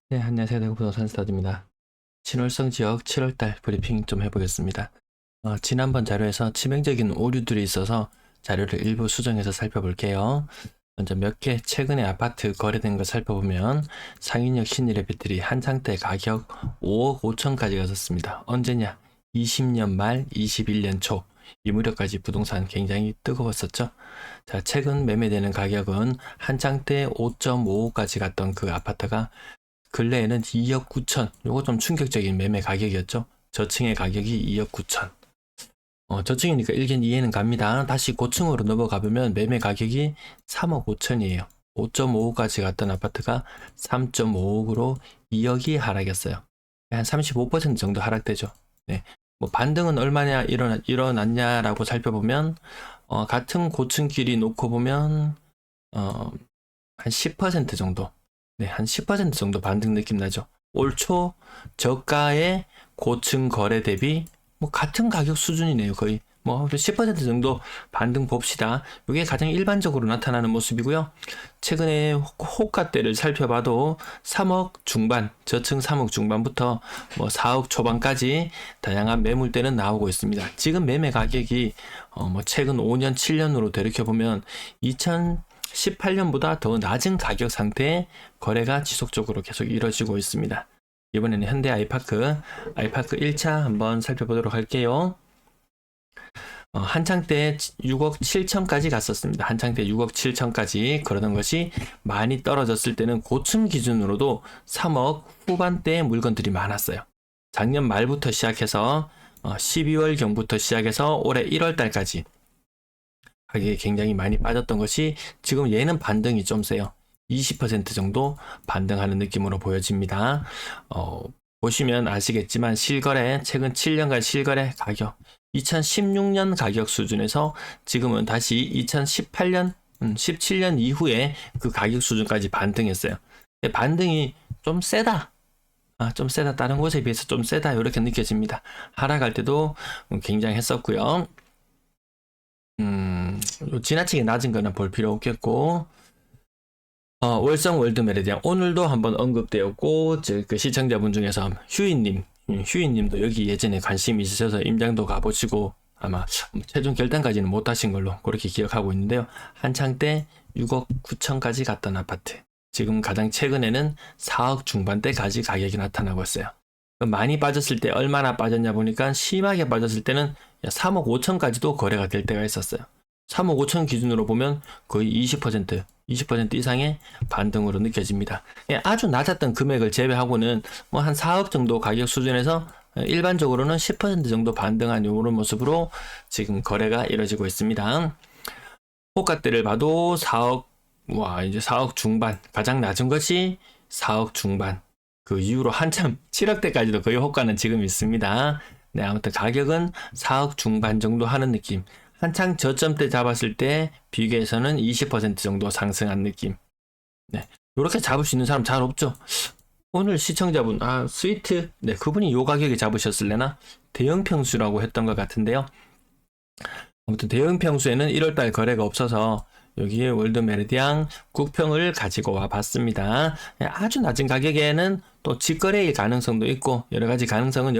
네, 안녕하세요. 대구 부동산 스타드입니다. 신월성 지역 7월달 브리핑 좀 해보겠습니다. 지난번 자료에서 치명적인 오류들이 있어서 자료를 일부 수정해서 살펴볼게요. 먼저 몇 개 최근에 아파트 거래된 거 살펴보면 상인역 신일레빗들이 한창때 가격 5억 5천까지 갔었습니다. 언제냐? 20년 말 21년 초 이 무렵까지 부동산 굉장히 뜨거웠었죠. 자, 최근 매매되는 가격은 한창때 5.55까지 갔던 그 아파트가 근래에는 2억 9천, 요거 좀 충격적인 매매 가격이었죠. 저층의 가격이 2억 9천. 저층이니까 일견 이해는 갑니다. 다시 고층으로 넘어가 보면 매매 가격이 3억 5천이에요. 5.55까지 갔던 아파트가 3.55억으로 2억이 하락했어요. 한 35% 정도 하락되죠. 네. 뭐 반등은 얼마냐 일어났냐라고 살펴보면 같은 고층끼리 놓고 보면 한 10% 정도, 네, 한 10% 정도 반등 느낌 나죠. 올 초 저가의 고층 거래 대비 뭐 같은 가격 수준이네요. 거의 뭐 10% 정도 반등 봅시다. 이게 가장 일반적으로 나타나는 모습이고요. 최근에 호가대를 살펴봐도 3억 중반, 저층 3억 중반부터 뭐 4억 초반까지 다양한 매물대는 나오고 있습니다. 지금 매매 가격이 뭐 최근 5년, 7년으로 되돌켜보면 2018년보다 더 낮은 가격 상태의 거래가 지속적으로 계속 이뤄지고 있습니다. 이번에는 현대 아이파크 1차 한번 살펴보도록 할게요. 한창 때 6억 7천까지 갔었습니다. 한창 때 6억 7천까지 그러던 것이 많이 떨어졌을 때는 고층 기준으로도 3억 후반대의 물건들이 많았어요. 작년 말부터 시작해서 12월 경부터 시작해서 올해 1월 달까지 가격이 굉장히 많이 빠졌던 것이 지금 얘는 반등이 좀 세요. 20% 정도 반등하는 느낌으로 보여집니다. 보시면 아시겠지만 실거래, 최근 7년간 실거래 가격 2016년 가격 수준에서 지금은 다시 2018년, 17년 이후에 그 가격 수준까지 반등했어요. 반등이 좀 세다. 좀 세다. 다른 곳에 비해서 좀 세다. 이렇게 느껴집니다. 하락할 때도 굉장히 했었고요. 지나치게 낮은 거는 볼 필요 없겠고, 월성 월드메리디안 오늘도 한번 언급되었고, 그 시청자분 중에서 휴이님도 여기 예전에 관심이 있으셔서 임장도 가보시고 아마 최종 결단까지는 못 하신 걸로 그렇게 기억하고 있는데요. 한창 때 6억 9천까지 갔던 아파트, 지금 가장 최근에는 4억 중반대까지 가격이 나타나고 있어요. 많이 빠졌을 때 얼마나 빠졌냐 보니까 심하게 빠졌을 때는 3억 5천까지도 거래가 될 때가 있었어요. 3억 5천 기준으로 보면 거의 20% 이상의 반등으로 느껴집니다. 아주 낮았던 금액을 제외하고는 뭐 한 4억 정도 가격 수준에서 일반적으로는 10% 정도 반등한 이런 모습으로 지금 거래가 이루어지고 있습니다. 호가대를 봐도 4억, 이제 4억 중반, 가장 낮은 것이 4억 중반. 그 이후로 한참 7억대까지도 거의 호가는 지금 있습니다. 네, 아무튼 가격은 4억 중반 정도 하는 느낌. 한창 저점대 잡았을 때 비교해서는 20% 정도 상승한 느낌. 네, 이렇게 잡을 수 있는 사람 잘 없죠. 오늘 시청자분, 스위트, 네, 그분이 요 가격에 잡으셨을래나? 대형 평수라고 했던 것 같은데요. 아무튼 대형 평수에는 1월달 거래가 없어서 여기에 월드 메리디안 국평을 가지고 와 봤습니다. 아주 낮은 가격에는 또 직거래일 가능성도 있고 여러 가지 가능성은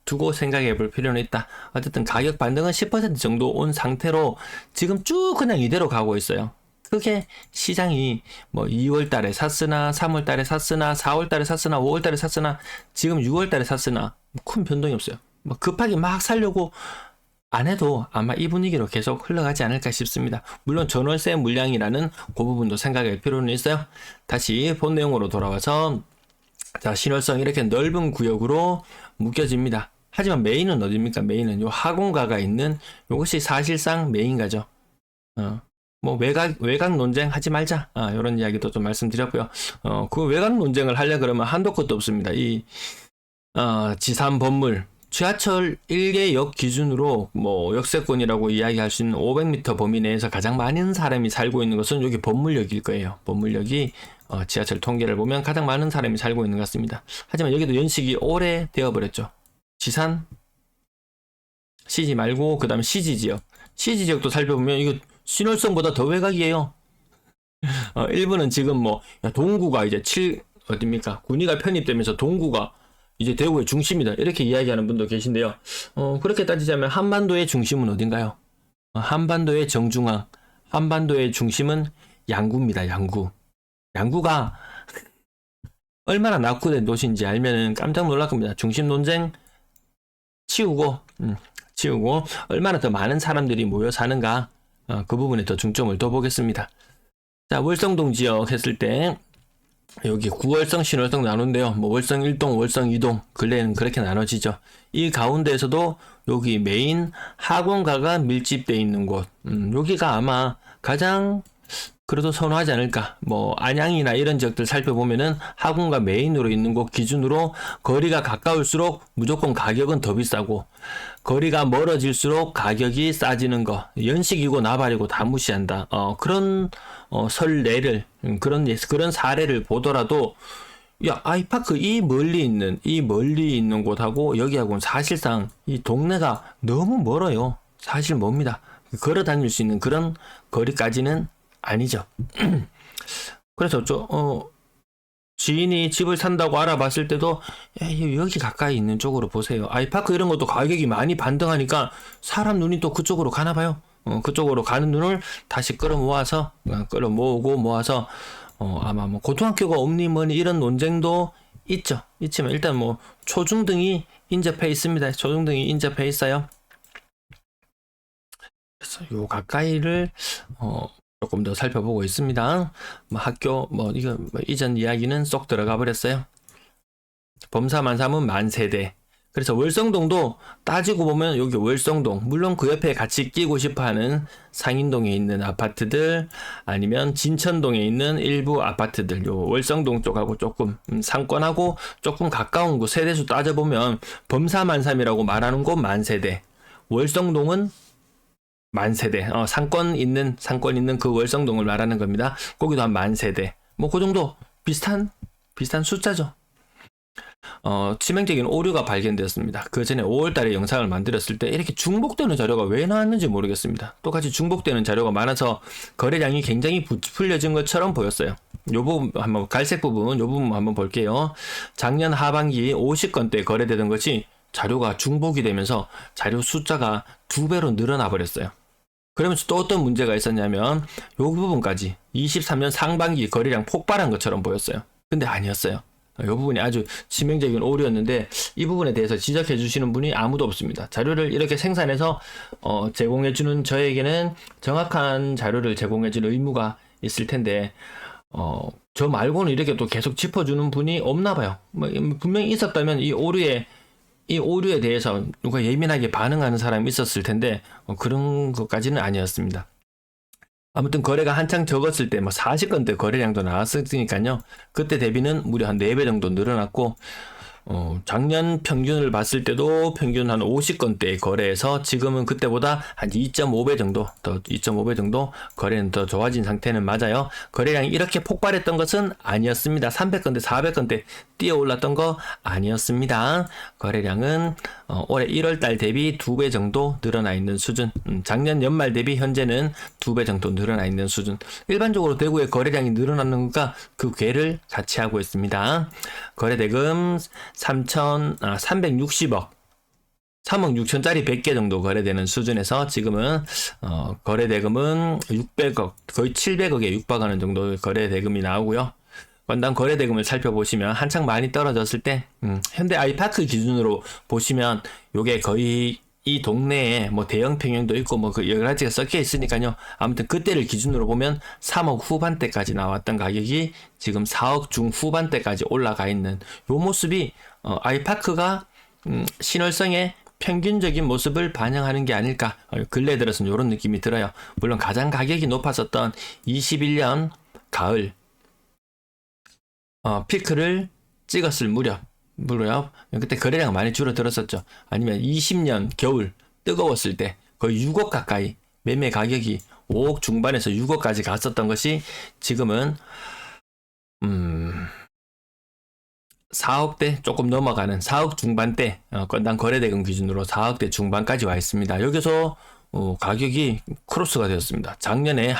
두고 생각해 볼 필요는 있다. 어쨌든 가격 반등은 10% 정도 온 상태로 지금 쭉 그냥 이대로 가고 있어요. 크게 시장이 뭐 2월 달에 샀으나 3월 달에 샀으나 4월 달에 샀으나 5월 달에 샀으나 지금 6월 달에 샀으나 큰 변동이 없어요. 뭐 급하게 막 살려고 안 해도 아마 이 분위기로 계속 흘러가지 않을까 싶습니다. 물론 전월세 물량이라는 그 부분도 생각할 필요는 있어요. 다시 본 내용으로 돌아와서, 자, 신월성 이렇게 넓은 구역으로 묶여집니다. 하지만 메인은 어디입니까? 메인은 요 하공가가 있는 요것이 사실상 메인가죠. 뭐 외곽 논쟁 하지 말자. 이런 이야기도 좀 말씀드렸고요. 그 외곽 논쟁을 하려 그러면 한도 끝도 없습니다. 지산 건물, 지하철 1개 역 기준으로 뭐 역세권이라고 이야기할 수 있는 500m 범위 내에서 가장 많은 사람이 살고 있는 것은 여기 범물역일 거예요. 범물역이 지하철 통계를 보면 가장 많은 사람이 살고 있는 것 같습니다. 하지만 여기도 연식이 오래 되어버렸죠. 지산, CG 말고 그 다음에 CG지역. CG지역도 살펴보면 이거 신월성보다 더 외곽이에요. 일부는 지금 뭐 동구가 이제 어딥니까? 군위가 편입되면서 동구가 이제 대구의 중심이다. 이렇게 이야기하는 분도 계신데요. 그렇게 따지자면 한반도의 중심은 어딘가요? 한반도의 정중앙, 한반도의 중심은 양구입니다. 양구. 양구가 얼마나 낙후된 도시인지 알면은 깜짝 놀랄 겁니다. 중심 논쟁 치우고 얼마나 더 많은 사람들이 모여 사는가, 그 부분에 더 중점을 둬 보겠습니다. 자, 월성동 지역 했을 때 여기 구월성, 신월성 나누는데요. 뭐 월성 1동, 월성 2동 근래에는 그렇게 나눠지죠. 이 가운데에서도 여기 메인 학원가가 밀집되어 있는 곳, 여기가 아마 가장 그래도 선호하지 않을까. 뭐 안양이나 이런 지역들 살펴보면은 학원가 메인으로 있는 곳 기준으로 거리가 가까울수록 무조건 가격은 더 비싸고, 거리가 멀어질수록 가격이 싸지는 거, 연식이고 나발이고 다 무시한다. 그런 선례를, 그런 사례를 보더라도, 야, 아이파크 이 멀리 있는 곳하고 여기하고는 사실상 이 동네가 너무 멀어요. 사실 멉니다. 걸어 다닐 수 있는 그런 거리까지는 아니죠. 그래서 지인이 집을 산다고 알아봤을 때도, 야, 여기 가까이 있는 쪽으로 보세요. 아이파크 이런 것도 가격이 많이 반등하니까 사람 눈이 또 그쪽으로 가나 봐요. 그쪽으로 가는 눈을 다시 끌어모으고 모아서 아마 뭐 고등학교가 없니 뭐니 이런 논쟁도 있죠. 있지만 일단 뭐 초중등이 인접해 있습니다. 초중등이 인접해 있어요. 그래서 요 가까이를 조금 더 살펴보고 있습니다. 뭐 학교 이거 이전 이야기는 쏙 들어가 버렸어요. 범사만삼은 만세대. 그래서 월성동도 따지고 보면 여기 월성동, 물론 그 옆에 같이 끼고 싶어하는 상인동에 있는 아파트들, 아니면 진천동에 있는 일부 아파트들, 요 월성동 쪽하고 조금 상권하고 조금 가까운 곳 세대수 따져보면 범사만삼이라고 말하는 곳 만세대, 월성동은 만세대, 상권 있는 그 월성동을 말하는 겁니다. 거기도 한 만세대, 뭐 그 정도 비슷한 숫자죠. 치명적인 오류가 발견되었습니다. 그 전에 5월달에 영상을 만들었을 때 이렇게 중복되는 자료가 왜 나왔는지 모르겠습니다. 똑같이 중복되는 자료가 많아서 거래량이 굉장히 부풀려진 것처럼 보였어요. 요 부분 한번, 갈색 부분, 요 부분 한번 볼게요. 작년 하반기 50건대 거래되던 것이 자료가 중복이 되면서 자료 숫자가 2배로 늘어나 버렸어요. 그러면서 또 어떤 문제가 있었냐면 요 부분까지 23년 상반기 거래량 폭발한 것처럼 보였어요. 근데 아니었어요. 이 부분이 아주 치명적인 오류였는데 이 부분에 대해서 지적해 주시는 분이 아무도 없습니다. 자료를 이렇게 생산해서 제공해 주는 저에게는 정확한 자료를 제공해 줄 의무가 있을 텐데 저 말고는 이렇게 또 계속 짚어주는 분이 없나 봐요. 분명히 있었다면 이 오류에 대해서 누가 예민하게 반응하는 사람이 있었을 텐데 그런 것까지는 아니었습니다. 아무튼 거래가 한창 적었을 때 40건대 거래량도 나왔으니까요. 그때 대비는 무려 한 4배 정도 늘어났고, 작년 평균을 봤을 때도 평균 한 50건대의 거래에서 지금은 그때보다 한 2.5배 정도 거래는 더 좋아진 상태는 맞아요. 거래량이 이렇게 폭발했던 것은 아니었습니다. 300건대, 400건대 뛰어 올랐던 거 아니었습니다. 거래량은 올해 1월달 대비 2배 정도 늘어나 있는 수준, 작년 연말 대비 현재는 2배 정도 늘어나 있는 수준. 일반적으로 대구의 거래량이 늘어나는 것과 그 궤를 같이 하고 있습니다. 거래대금 360억, 3억 6천짜리 100개 정도 거래되는 수준에서 지금은 거래대금은 600억, 거의 700억에 육박하는 정도의 거래대금이 나오고요. 건당 거래대금을 살펴보시면 한창 많이 떨어졌을 때 현대 아이파크 기준으로 보시면 요게 거의 이 동네에 뭐 대형 평형도 있고 뭐 그 여러 가지가 섞여 있으니까요. 아무튼 그때를 기준으로 보면 3억 후반대까지 나왔던 가격이 지금 4억 중후반대까지 올라가 있는 요 모습이 아이파크가 신월성의 평균적인 모습을 반영하는 게 아닐까, 근래 들어서는 이런 느낌이 들어요. 물론 가장 가격이 높았었던 21년 가을 피크를 찍었을 무렵 그때 거래량 많이 줄어들었었죠. 아니면 20년 겨울 뜨거웠을 때 거의 6억 가까이 매매 가격이 5억 중반에서 6억까지 갔었던 것이 지금은 4억대 조금 넘어가는 4억 중반대, 건당 거래대금 기준으로 4억대 중반까지 와 있습니다. 여기서 가격이 크로스가 되었습니다. 작년에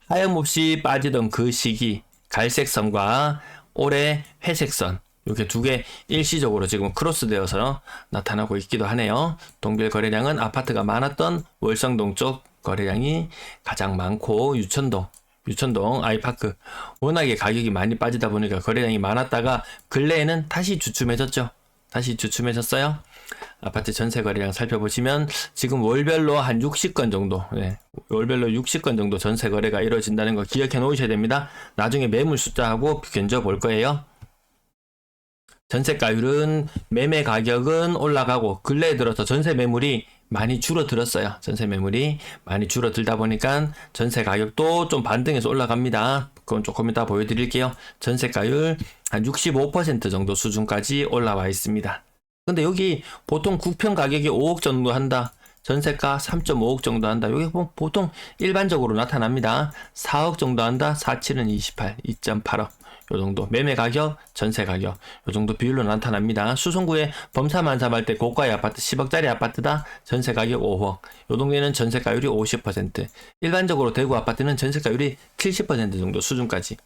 하염없이 빠지던 그 시기, 갈색 선과 올해 회색선 이렇게 두 개 일시적으로 지금 크로스되어서 나타나고 있기도 하네요. 동별 거래량은 아파트가 많았던 월성동 쪽 거래량이 가장 많고 유천동 아이파크 워낙에 가격이 많이 빠지다 보니까 거래량이 많았다가 근래에는 다시 주춤해졌죠. 다시 주춤해졌어요. 아파트 전세 거래량 살펴보시면 지금 월별로 한 60건 정도, 월별로 60건 정도 전세 거래가 이루어진다는 거 기억해 놓으셔야 됩니다. 나중에 매물 숫자하고 견져 볼 거예요. 전세가율은 매매 가격은 올라가고 근래에 들어서 전세 매물이 많이 줄어들었어요. 전세 매물이 많이 줄어들다 보니까 전세 가격도 좀 반등해서 올라갑니다. 그건 조금 이따 보여드릴게요. 전세가율 한 65% 정도 수준까지 올라와 있습니다. 근데 여기 보통 국평 가격이 5억 정도 한다. 전세가 3.5억 정도 한다. 여기 보통 일반적으로 나타납니다. 4억 정도 한다. 4, 7은 28, 2.8억. 요 정도 매매 가격, 전세 가격 요 정도 비율로 나타납니다. 수성구에 범사만삼할 때 고가의 아파트 10억짜리 아파트다. 전세 가격 5억. 요 동네는 전세가율이 50%. 일반적으로 대구 아파트는 전세가율이 70% 정도 수준까지.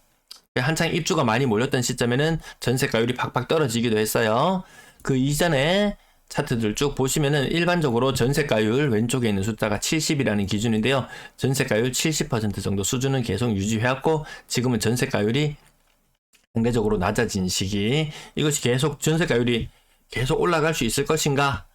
한창 입주가 많이 몰렸던 시점에는 전세가율이 팍팍 떨어지기도 했어요. 그 이전에 차트들 쭉 보시면은 일반적으로 전세가율 왼쪽에 있는 숫자가 70이라는 기준인데요. 전세가율 70% 정도 수준은 계속 유지해왔고 지금은 전세가율이 상대적으로 낮아진 시기. 이것이 계속 전세가율이 계속 올라갈 수 있을 것인가?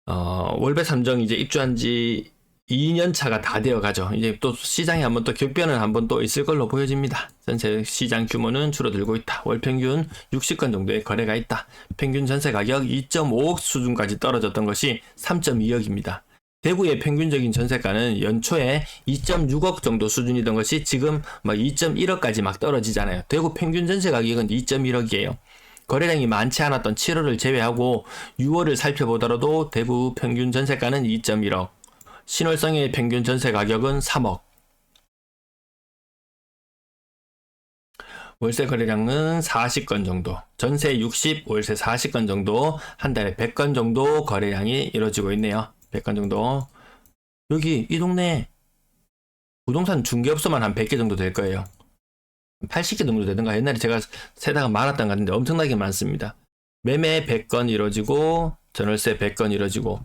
월배 3정 이제 입주한 지 2년 차가 다 되어 가죠. 이제 또 시장에 한번 또 격변은 한번 또 있을 걸로 보여집니다. 전세 시장 규모는 줄어들고 있다. 월 평균 60건 정도의 거래가 있다. 평균 전세 가격 2.5억 수준까지 떨어졌던 것이 3.2억입니다. 대구의 평균적인 전세가는 연초에 2.6억 정도 수준이던 것이 지금 막 2.1억까지 막 떨어지잖아요. 대구 평균 전세 가격은 2.1억이에요. 거래량이 많지 않았던 7월을 제외하고 6월을 살펴보더라도 대구 평균 전세가는 2.1억. 신월성의 평균 전세 가격은 3억. 월세 거래량은 40건 정도, 전세 60, 월세 40건 정도, 한 달에 100건 정도 거래량이 이루어지고 있네요. 100건 정도. 여기 이 동네 부동산 중개업소만 한 100개 정도 될 거예요. 80개 정도 되던가. 옛날에 제가 세다가 많았던 것 같은데 엄청나게 많습니다. 매매 100건 이루어지고 전월세 100건 이루어지고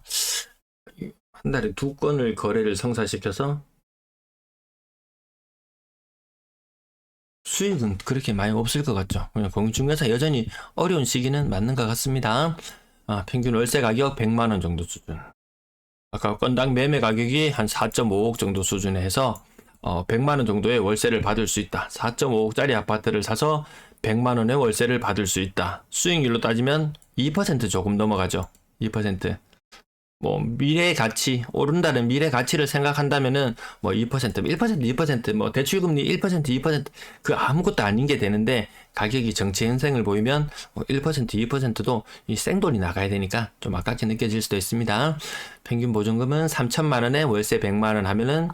한 달에 2건을 거래를 성사시켜서 수익은 그렇게 많이 없을 것 같죠. 공중개사 여전히 어려운 시기는 맞는 것 같습니다. 평균 월세 가격 100만원 정도 수준. 아까 건당 매매 가격이 한 4.5억 정도 수준에 해서 100만원 정도의 월세를 받을 수 있다. 4.5억짜리 아파트를 사서 100만원의 월세를 받을 수 있다. 수익률로 따지면 2% 조금 넘어가죠. 2%. 뭐 미래 가치, 오른다는 미래 가치를 생각한다면은 뭐 2%, 1%, 2%, 뭐 대출금리 1%, 2% 그 아무것도 아닌 게 되는데 가격이 정체 현상을 보이면 1%, 2%도 이 생돈이 나가야 되니까 좀 아깝게 느껴질 수도 있습니다. 평균 보증금은 3천만 원에 월세 100만 원 하면은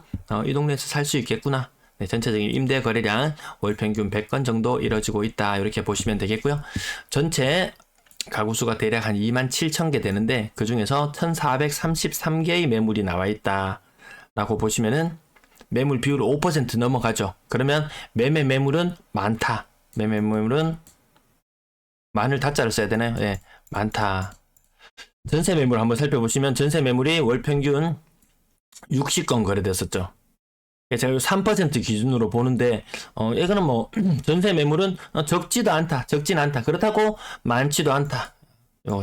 이 동네에서 살 수 있겠구나. 네, 전체적인 임대 거래량 월 평균 100건 정도 이뤄지고 있다. 이렇게 보시면 되겠고요. 전체 가구 수가 대략 한 27,000개 되는데 그 중에서 1,433개의 매물이 나와 있다 라고 보시면은 매물 비율 5% 넘어가죠. 그러면 매물은 많다. 매물은 많을 다자를 써야 되나요? 네, 많다. 전세 매물 한번 살펴보시면 전세 매물이 월 평균 60건 거래됐었죠. 제가 3% 기준으로 보는데 이거는 뭐 전세 매물은 적지도 않다, 적진 않다. 그렇다고 많지도 않다.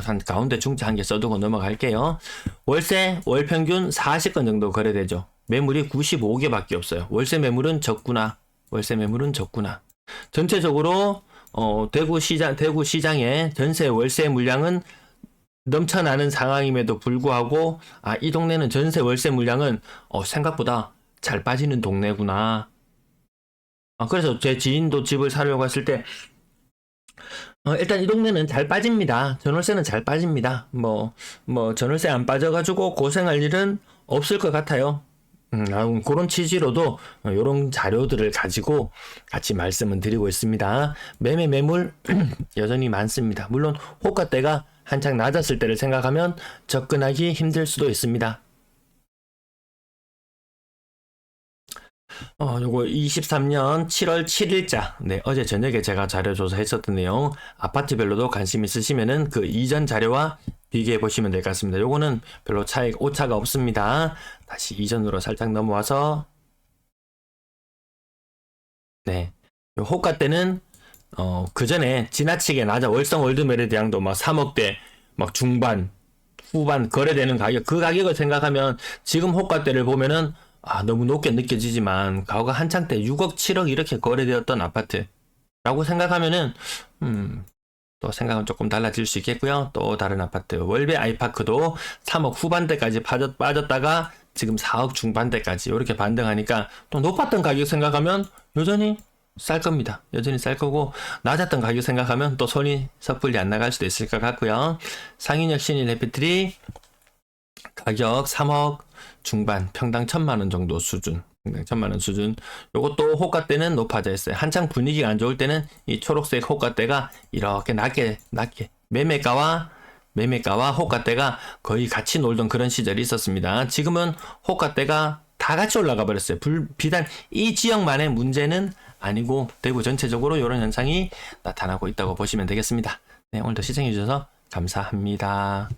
한 가운데 중지 한 개 써두고 넘어갈게요. 월세 월 평균 40건 정도 거래되죠. 매물이 95개밖에 없어요. 월세 매물은 적구나. 월세 매물은 적구나. 전체적으로 대구 시장의 전세 월세 물량은 넘쳐나는 상황임에도 불구하고 이 동네는 전세 월세 물량은 생각보다 잘 빠지는 동네구나. 그래서 제 지인도 집을 사려고 했을 때 일단 이 동네는 잘 빠집니다. 전월세는 잘 빠집니다. 뭐 전월세 안 빠져가지고 고생할 일은 없을 것 같아요. 그런 취지로도 이런 자료들을 가지고 같이 말씀을 드리고 있습니다. 매물 여전히 많습니다. 물론 호가대가 한창 낮았을 때를 생각하면 접근하기 힘들 수도 있습니다. 요거 23년 7월 7일자. 네, 어제 저녁에 제가 자료 조사했었던 내용, 아파트별로도 관심 있으시면은 그 이전 자료와 비교해 보시면 될 것 같습니다. 요거는 별로 오차가 없습니다. 다시 이전으로 살짝 넘어와서, 네. 요 호가 때는, 그 전에 지나치게 낮아. 월성 월드메리디앙도 막 3억대, 막 중반, 후반 거래되는 가격, 그 가격을 생각하면 지금 호가 때를 보면은 너무 높게 느껴지지만 가오가 한창 때 6억, 7억 이렇게 거래되었던 아파트라고 생각하면은 또 생각은 조금 달라질 수 있겠고요. 또 다른 아파트 월배 아이파크도 3억 후반대까지 빠졌다가 지금 4억 중반대까지 이렇게 반등하니까 또 높았던 가격 생각하면 여전히 쌀 겁니다. 여전히 쌀 거고 낮았던 가격 생각하면 또 손이 섣불리 안 나갈 수도 있을 것 같고요. 상인역 신일 해피트리 가격 3억 중반, 평당 1,000만원 정도 수준. 평당 1,000만원 수준. 요것도 호가 때는 높아져 있어요. 한창 분위기가 안 좋을 때는 이 초록색 호가 때가 이렇게 낮게 매매가와 호가 때가 거의 같이 놀던 그런 시절이 있었습니다. 지금은 호가 때가 다 같이 올라가 버렸어요. 비단 이 지역만의 문제는 아니고 대구 전체적으로 이런 현상이 나타나고 있다고 보시면 되겠습니다. 네, 오늘도 시청해 주셔서 감사합니다.